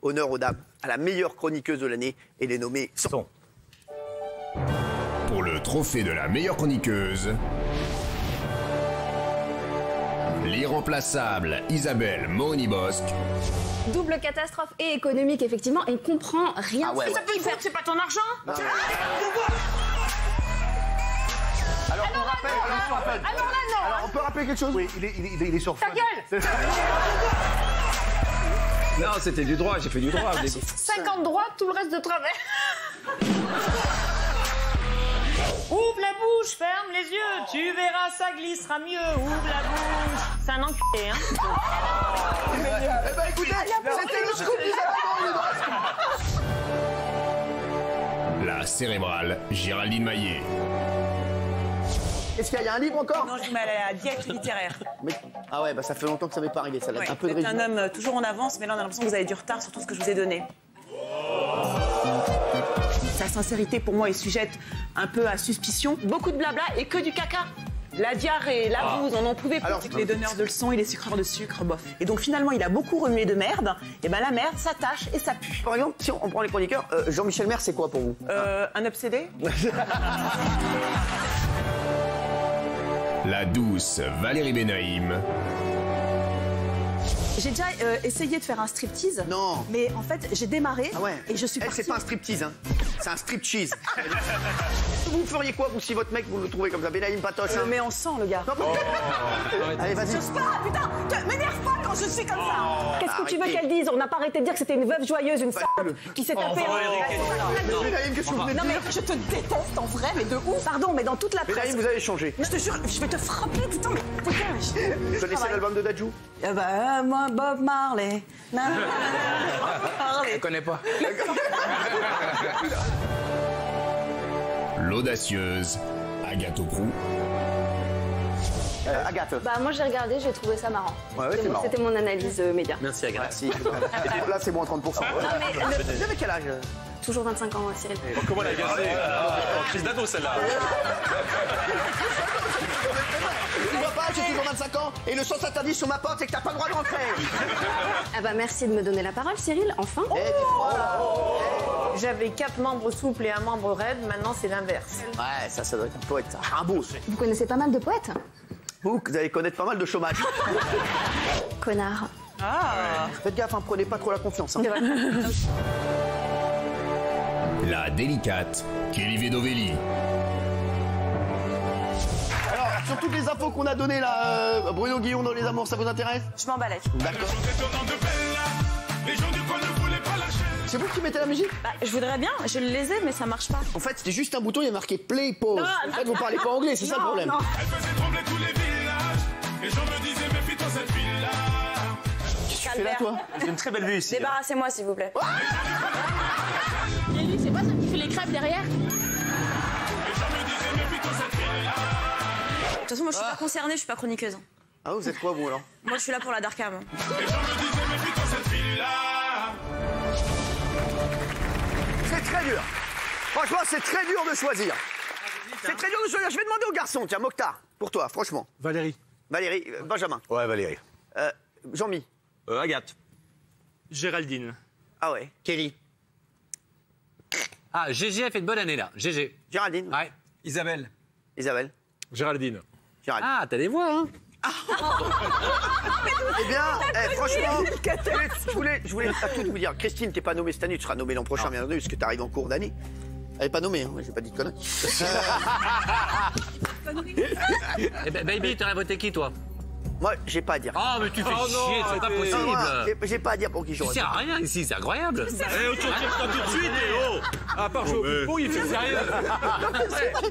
honneur aux dames, à la meilleure chroniqueuse de l'année, et les nommés sont... Pour le trophée de la meilleure chroniqueuse, l'irremplaçable Isabelle Morini-Bosque. Double catastrophe et économique, effectivement, et on comprend rien. Ah ouais, Mais ouais. ça peut le faire, c'est pas ton argent. Alors, on rappelle... Alors là, non. Alors, on peut rappeler quelque chose? Oui, il est sur Ta gueule. Non, c'était du droit, j'ai fait du droit. 50 droits, tout le reste de travers. Ouvre la bouche, ferme les yeux, tu verras, ça glissera mieux. Ouvre la bouche. C'est un enculé, hein. Eh ben écoutez, c'était le scoop d'Isabelle Morini-Bosque. La cérébrale Géraldine Maillet. Est-ce qu'il y a un livre encore? Non, je vous mets à la diète littéraire. Mais... Ah ouais, bah ça fait longtemps que ça m'est pas arrivé, ça Ouais, un peu de vous êtes régime. un homme toujours en avance, mais là on a l'impression que vous avez du retard sur tout ce que je vous ai donné. Sa sincérité pour moi est sujette un peu à suspicion. Beaucoup de blabla et que du caca. La diarrhée, la bouse, on n'en pouvait plus. Alors, les donneurs de leçons et les sucreurs de sucre, bof. Et donc finalement il a beaucoup remué de merde, et ben la merde ça tâche et ça pue. Par exemple, si on prend les chroniqueurs, Jean-Michel Maire, c'est quoi pour vous? Un obsédé? La douce Valérie Benaïm. J'ai déjà essayé de faire un striptease. Non. Mais en fait, j'ai démarré Ah ouais. et je suis Elle, partie. c'est pas un striptease, hein. C'est un strip cheese. Vous feriez quoi, vous, si votre mec, vous le trouvez comme ça? Benaïm Patoche, hein? Mais on sent le gars. Non, allez, vas-y. J'ose pas, putain, m'énerve pas quand je suis comme ça. Qu'est-ce que tu veux qu'elle dise? On n'a pas arrêté de dire que c'était une veuve joyeuse, une salope qui s'est tapée. Benaïm, qu'est-ce que vous venez de Non mais dire? je te déteste en vrai, mais de ouf. Pardon, mais dans toute la presse. Benaïm, vous avez changé. Je te jure, je vais te frapper, putain. Putain. Vous connaissez l'album de Dadju? Moi, Bob Marley. Non, Je connais pas. L'audacieuse Agathe Auproux. Agathe. Bah moi j'ai regardé, j'ai trouvé ça marrant. Ouais, c'est marrant. C'était mon analyse média. Merci, Agathe. Merci. Là, c'est moins 30%. Vous avez quel âge? Toujours 25 ans, Cyril. Comment elle a gazé crise d'ado, celle-là. Tu vois pas, j'ai toujours 25 ans et le sens interdit sur ma porte, c'est que t'as pas le droit de rentrer. Ah bah merci de me donner la parole, Cyril, enfin. Eh, dis-moi, là. J'avais 4 membres souples et un membre raide, maintenant c'est l'inverse. Ouais, ça doit être un poète, ça. Un beau. Vous connaissez pas mal de poètes? Vous allez connaître pas mal de chômage. Connard. Faites gaffe, hein, prenez pas trop la confiance. Hein. La délicate Kelly Vedovelli. Alors, sur toutes les infos qu'on a données là, Bruno Guillon dans Les Amours, ça vous intéresse? Je m'en balèque. D'accord. C'est vous qui mettez la musique? Bah, je voudrais bien, je les ai, mais ça marche pas. En fait, c'était juste un bouton, il y a marqué play, pause. En fait, vous parlez pas anglais, c'est ça le problème. Non. Elle faisait trembler tous les villages. Et je me disais, méfie-toi cette ville-là. Qu'est-ce que tu fais là, toi? J'ai une très belle vue ici. Débarrassez-moi s'il vous plaît. C'est pas ça qui fait les crêpes derrière? Et je me disais, méfie-toi cette ville-là. De toute façon moi je suis pas concernée, je suis pas chroniqueuse. Ah, vous êtes quoi, vous, alors? Moi je suis là pour la Darkam. Et je me disais, méfie-toi cette ville-là. C'est très dur. Franchement, c'est très dur de choisir. C'est très dur de choisir. Je vais demander aux garçons. Tiens, Mokhtar, pour toi, franchement. Valérie. Valérie, Benjamin. Ouais, Valérie. Jean-Mi. Agathe. Géraldine. Ah ouais. Kelly. Ah, GG a fait de bonne année là. GG. Géraldine. Ouais. Isabelle. Isabelle. Géraldine. Géraldine. Ah, t'as des voix, hein? Eh bien, franchement, je voulais à toutes vous dire, Christine, t'es pas nommée cette année, tu seras nommée l'an prochain, bien entendu, parce que t'arrives en cours d'année. Elle est pas nommée, hein, j'ai pas dit de conneries. Eh ben, baby, t'aurais voté qui, toi? Moi, j'ai pas à dire. Oh, mais tu fais chier, c'est pas Non, moi, possible. j'ai pas à dire pour qui Tu j'aurais. sers à rien ici, c'est incroyable. Eh, oh, tu retires ça tout de suite, eh, oh. À part jouer au ping-pong, il fait sérieux.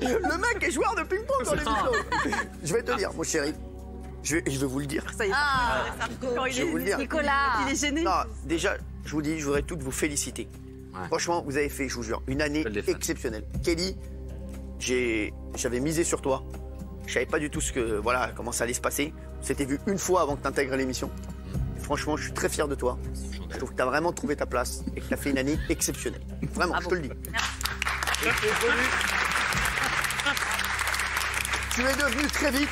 Le mec est joueur de ping-pong dans l'émission. Je vais te dire, mon chéri. Je vais vous le dire. Ça y est. Je vais vous le dire. Nicolas. Il est gêné. Non, déjà, je vous dis, je voudrais toutes vous féliciter. Ouais. Franchement, vous avez fait, je vous jure, une année Je le défends. exceptionnelle. Kelly, j'avais misé sur toi. Je savais pas du tout comment ça allait se passer. On s'était vu une fois avant que tu intègres l'émission. Franchement, je suis très fier de toi. Je trouve que tu as vraiment trouvé ta place et que tu as fait une année exceptionnelle. Vraiment, je te le dis. Tu es devenu très vite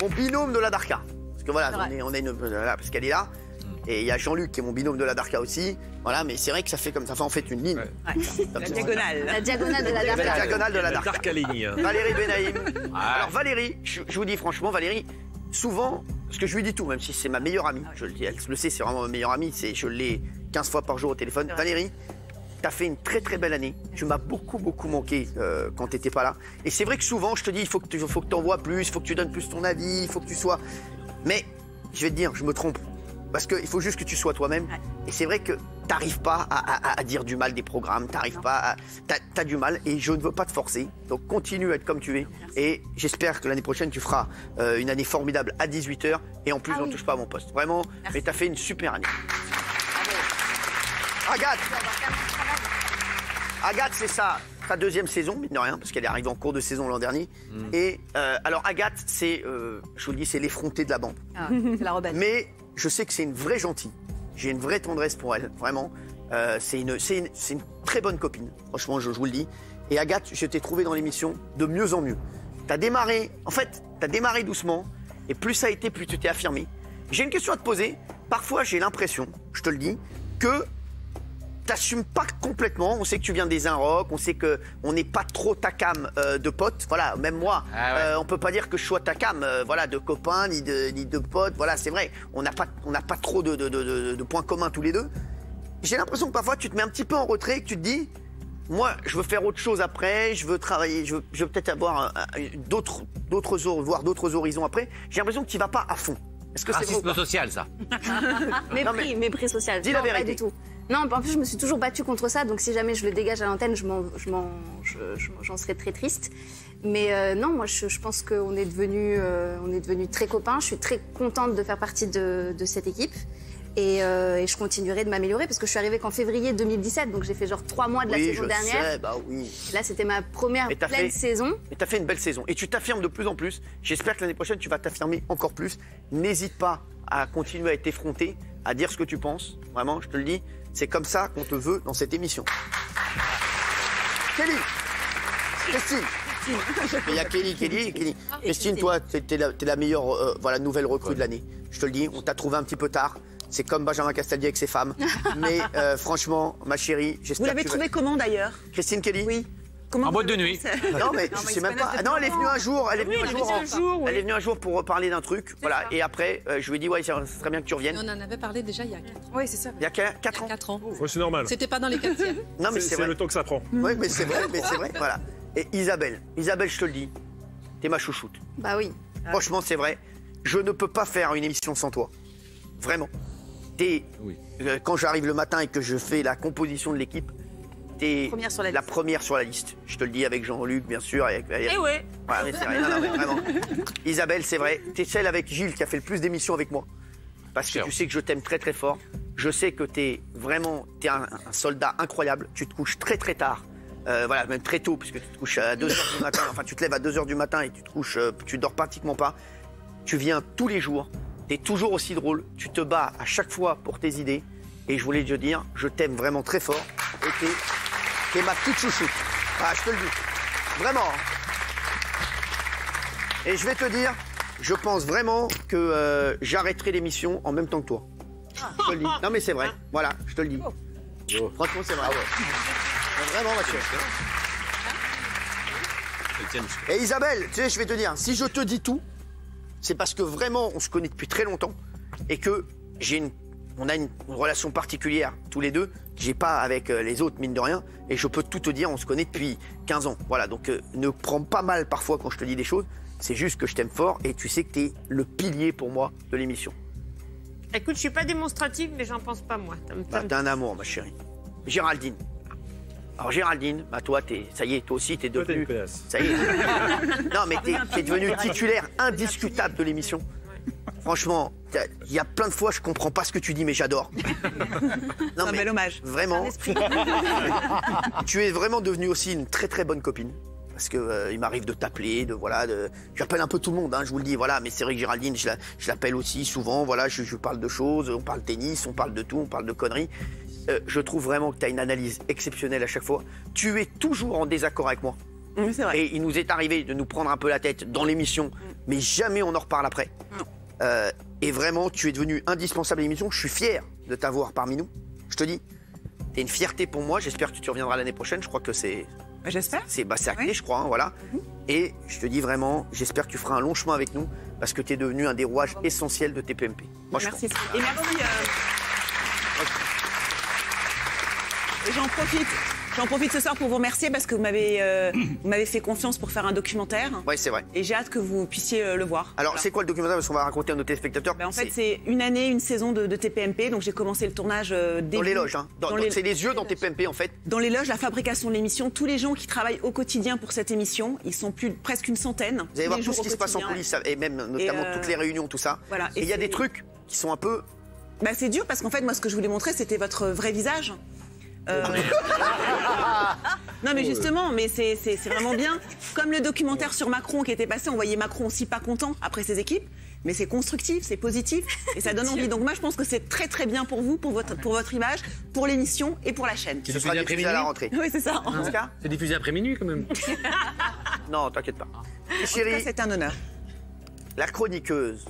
mon binôme de la Darka. Parce que voilà, on est parce qu'elle est là. Et il y a Jean-Luc qui est mon binôme de la Darka aussi. Voilà, mais c'est vrai que ça fait comme ça. Enfin, en fait, une ligne. La diagonale. La diagonale de la La dark. diagonale de la dark. Darkalini. Valérie Benaïm. Alors Valérie, je vous dis franchement, Valérie, souvent, parce que je lui dis tout, même si c'est ma meilleure amie, je le dis, elle le sait, c'est vraiment ma meilleure amie, je l'ai 15 fois par jour au téléphone. Valérie, t'as fait une très très belle année. Tu m'as beaucoup manqué quand t'étais pas là. Et c'est vrai que souvent, je te dis, il faut que tu envoies plus, il faut que tu donnes plus ton avis, il faut que tu sois... Mais, je vais te dire, je me trompe. Parce qu'il faut juste que tu sois toi-même. Et c'est vrai que t'arrives pas à dire du mal des programmes, t'arrives pas à... T'as du mal et je ne veux pas te forcer. Donc continue à être comme tu es. Et j'espère que l'année prochaine, tu feras une année formidable à 18h. Et en plus, on ne touche pas à mon poste. Vraiment, mais t'as fait une super année. Agathe, c'est ça. Sa deuxième saison, mine de rien, parce qu'elle est arrivée en cours de saison l'an dernier. Et alors Agathe, c'est, je vous le dis, c'est l'effrontée de la bande. Ah, c'est la rebelle. Mais je sais que c'est une vraie gentille. J'ai une vraie tendresse pour elle, vraiment. C'est une très bonne copine, franchement, je vous le dis. Et Agathe, je t'ai trouvé dans l'émission de mieux en mieux. T'as démarré doucement, et plus ça a été, plus tu t'es affirmé. J'ai une question à te poser. Parfois, j'ai l'impression, je te le dis, que t'assumes pas complètement. On sait que tu viens des Inrocks, on sait que on n'est pas trop ta cam de potes. Voilà, même moi, on peut pas dire que je sois ta cam, voilà, de copains ni de potes. Voilà, c'est vrai. On n'a pas trop de points communs tous les deux. J'ai l'impression que parfois tu te mets un petit peu en retrait, que tu te dis, moi, je veux faire autre chose après, je veux travailler, je veux peut-être avoir voir d'autres horizons après. J'ai l'impression que tu vas pas à fond. Est-ce que c'est racisme social, ça? Mépris social. Dis la Non, vérité. Pas du tout. Non, en plus, je me suis toujours battue contre ça, donc si jamais je le dégage à l'antenne, j'en serais très triste. Mais non, moi, je pense qu'on est devenus très copains. Je suis très contente de faire partie de cette équipe. Et je continuerai de m'améliorer parce que je suis arrivée qu'en février 2017, donc j'ai fait genre 3 mois de la saison dernière. Sais, bah oui. Là, c'était ma première pleine saison. Et t'as fait une belle saison. Et tu t'affirmes de plus en plus. J'espère que l'année prochaine, tu vas t'affirmer encore plus. N'hésite pas à continuer à être effronté, à dire ce que tu penses. Vraiment, je te le dis. C'est comme ça qu'on te veut dans cette émission. Kelly. Christine. Il y a Kelly. Christine, toi, t'es la meilleure nouvelle recrue de l'année. Je te le dis, on t'a trouvé un petit peu tard. C'est comme Benjamin Castaldi avec ses femmes. Mais franchement, ma chérie, j'espère que Vous l'avez trouvé comment d'ailleurs? Christine Kelly? Oui. Comment En boîte de nuit. Non, mais je sais même pas. Non, elle est venue un jour. Elle est venue un jour pour parler d'un truc. Voilà. Et après, je lui ai dit, ouais, ça serait bien que tu reviennes. On en avait parlé déjà il y a 4 ans. Oui, c'est ça. Il y a 4 ans. 4 ans. Ouais, c'est normal. C'était pas dans les quartiers. Non, mais c'est vrai. le temps que ça prend. Oui, mais c'est vrai, voilà. Et Isabelle, je te le dis, t'es ma chouchoute. Bah oui. Franchement, c'est vrai. Je ne peux pas faire une émission sans toi. Vraiment. Quand j'arrive le matin et que je fais la composition de l'équipe, t'es la première sur la liste. Je te le dis avec Jean-Luc, bien sûr. Eh ouais. Voilà, mais c'est vrai, non, mais vraiment. Isabelle, c'est vrai. T'es celle avec Gilles qui a fait le plus d'émissions avec moi. Parce que tu sais que je t'aime très très fort. Je sais que t'es un soldat incroyable. Tu te couches très très tard. Voilà, même très tôt, puisque tu te couches à 2h du matin. Enfin, tu te lèves à 2h du matin et tu te couches, tu dors pratiquement pas. Tu viens tous les jours. T'es toujours aussi drôle. Tu te bats à chaque fois pour tes idées. Et je voulais te dire, je t'aime vraiment très fort. Et t'es ma petite chouchoute. Ah, je te le dis. Vraiment. Et je vais te dire, je pense vraiment que j'arrêterai l'émission en même temps que toi. Je te le dis. Non, mais c'est vrai. Voilà, je te le dis. Franchement, c'est vrai. Vraiment, ma chérie. Et Isabelle, tu sais, je vais te dire, si je te dis tout, c'est parce que vraiment, on se connaît depuis très longtemps et que on a une relation particulière tous les deux que j'ai pas avec les autres, mine de rien. Et je peux tout te dire, on se connaît depuis 15 ans. Voilà, donc ne prends pas mal parfois quand je te dis des choses. C'est juste que je t'aime fort et tu sais que t'es le pilier pour moi de l'émission. Écoute, je suis pas démonstrative, mais j'en pense pas moi. T'es un amour, ma chérie. Géraldine. Alors Géraldine, bah toi, ça y est, toi aussi, t'es devenue... Ça y est. Non, mais t'es devenue titulaire indiscutable de l'émission. Franchement, il y a plein de fois, je comprends pas ce que tu dis, mais j'adore. C'est un bel hommage. Vraiment. Tu es vraiment devenue aussi une très très bonne copine. Parce que il m'arrive de t'appeler, j'appelle un peu tout le monde, hein, je vous le dis, voilà. Mais c'est vrai que Géraldine, je l'appelle aussi souvent, voilà. Je parle de choses, on parle tennis, on parle de tout, on parle de conneries. Je trouve vraiment que tu as une analyse exceptionnelle à chaque fois. Tu es toujours en désaccord avec moi. Oui, c'est vrai. Et il nous est arrivé de nous prendre un peu la tête dans l'émission, mais jamais on en reparle après. Et vraiment, tu es devenu indispensable à l'émission. Je suis fier de t'avoir parmi nous. Je te dis, T'es une fierté pour moi. J'espère que tu reviendras l'année prochaine. Je crois que c'est. J'espère. C'est acté, je crois. Hein, voilà. Et je te dis vraiment, j'espère que tu feras un long chemin avec nous parce que tu es devenu un des rouages essentiels de TPMP. Franchement. Merci. Et merci. J'en profite ce soir pour vous remercier parce que vous m'avez fait confiance pour faire un documentaire. Oui, c'est vrai. Et j'ai hâte que vous puissiez le voir. Alors, Voilà. c'est quoi le documentaire? Parce qu'on va raconter à nos téléspectateurs. En fait, c'est une année, une saison de TPMP. Donc, j'ai commencé le tournage dans les loges. Hein. C'est les yeux dans TPMP, en fait. Dans les loges, la fabrication de l'émission. Tous les gens qui travaillent au quotidien pour cette émission, ils sont presque une centaine. Vous allez voir tout ce qui se passe en coulisses, et même notamment toutes les réunions, tout ça. Voilà. Et il y a des trucs qui sont un peu... Bah, c'est dur parce qu'en fait, moi, ce que je voulais montrer, c'était votre vrai visage. Non mais justement, mais c'est vraiment bien. Comme le documentaire sur Macron qui était passé, on voyait Macron aussi pas content après ses équipes. Mais c'est constructif, c'est positif et ça donne envie. Donc moi je pense que c'est très très bien pour vous, pour votre image, pour l'émission et pour la chaîne. C'est diffusé après minuit à la rentrée. Oui c'est ça. En tout cas. C'est diffusé après minuit quand même. Non, t'inquiète pas. Chérie, c'est un honneur. La chroniqueuse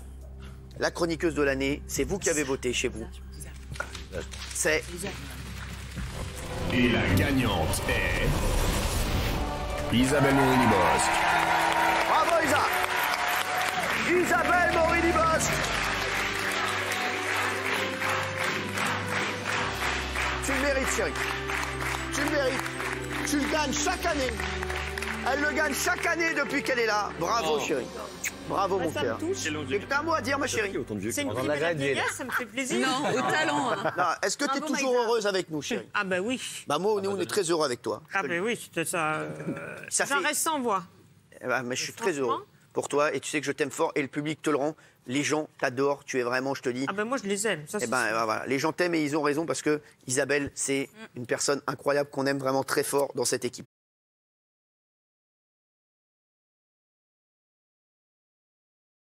de l'année, c'est vous qui avez voté chez vous. C'est... Et la gagnante est... Isabelle Morini-Bosque. Bravo Isa! Isabelle Morini-Bosque. Tu le mérites, chérie. Tu le mérites. Tu le gagnes chaque année. Elle le gagne chaque année depuis qu'elle est là. Bravo, chérie. Bravo, mon cœur. T'as un mot à dire, ma chérie? C'est une prime à la vieillesse, ça me fait plaisir. Non, au talent. Hein. Est-ce que tu es toujours heureuse avec nous, chérie? Ah ben oui. Bah moi, on est très heureux avec toi. Ah ben oui, c'était ça. J'en reste sans voix. Mais je suis très heureux pour toi et tu sais que je t'aime fort et le public te le rend. Les gens t'adorent, tu es vraiment, je te dis. Ah ben moi je les aime. Ça, voilà. Les gens t'aiment et ils ont raison parce que Isabelle, c'est une personne incroyable qu'on aime vraiment très fort dans cette équipe.